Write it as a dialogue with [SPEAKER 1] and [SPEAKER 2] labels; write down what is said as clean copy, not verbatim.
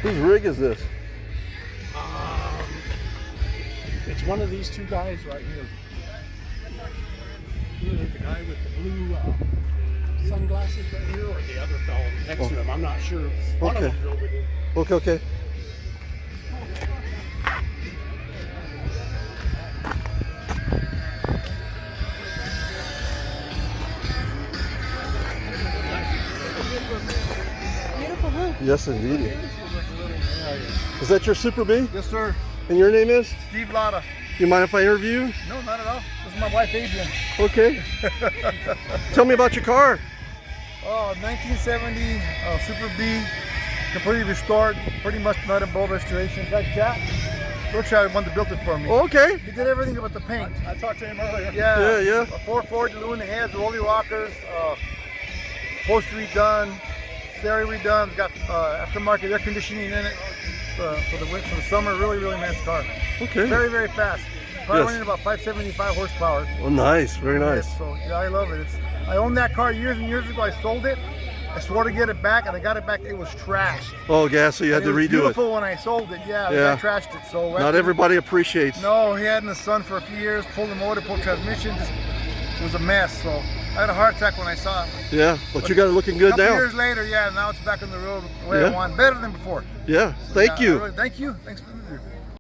[SPEAKER 1] Whose rig is this?
[SPEAKER 2] It's one of these two guys right here. Either the guy with the blue sunglasses right here or the other fellow next to him. I'm not sure. One of them drove it in.
[SPEAKER 1] Okay, okay.
[SPEAKER 3] Beautiful, huh?
[SPEAKER 1] Yes, indeed. Is that your Super B?
[SPEAKER 4] Yes, sir.
[SPEAKER 1] And your name is?
[SPEAKER 4] Steve Latta.
[SPEAKER 1] You mind if I interview you?
[SPEAKER 4] No, not at all. This is my wife, Adrian.
[SPEAKER 1] Okay. Tell me about your car.
[SPEAKER 4] Oh, 1970 Super B, completely restored, pretty much nut and bolt restoration. In fact, Jack Berkshire one that built it for me.
[SPEAKER 1] Okay.
[SPEAKER 4] He did everything but the paint.
[SPEAKER 2] I talked to him earlier.
[SPEAKER 4] Yeah,
[SPEAKER 1] Yeah.
[SPEAKER 4] A 440 aluminum heads, rolly rockers, upholstery redone, stereo redone. It's got aftermarket air conditioning in it for the summer. Really, really nice car.
[SPEAKER 1] Okay.
[SPEAKER 4] Very, very fast. Probably
[SPEAKER 1] Yes.
[SPEAKER 4] running about 575 horsepower.
[SPEAKER 1] Oh, nice. Very nice.
[SPEAKER 4] So yeah, I love it. I owned that car years and years ago. I sold it. I swore to get it back, and I got it back. It was trashed.
[SPEAKER 1] Oh, yeah, so you had
[SPEAKER 4] And
[SPEAKER 1] to
[SPEAKER 4] it was
[SPEAKER 1] redo
[SPEAKER 4] beautiful when I sold it. Yeah,
[SPEAKER 1] Yeah.
[SPEAKER 4] I trashed it. So
[SPEAKER 1] it. Not everybody appreciates.
[SPEAKER 4] No, he had in the sun for a few years. Pulled the motor, pulled transmission. Just, it was a mess. So I had a heart attack when I saw it.
[SPEAKER 1] Yeah, but you got it looking
[SPEAKER 4] A
[SPEAKER 1] good
[SPEAKER 4] couple
[SPEAKER 1] now.
[SPEAKER 4] years later, yeah, now it's back on the road the way
[SPEAKER 1] Yeah.
[SPEAKER 4] I want, better than before.
[SPEAKER 1] Yeah, thank
[SPEAKER 4] Yeah,
[SPEAKER 1] you.
[SPEAKER 4] Thank you. Thanks for the interview.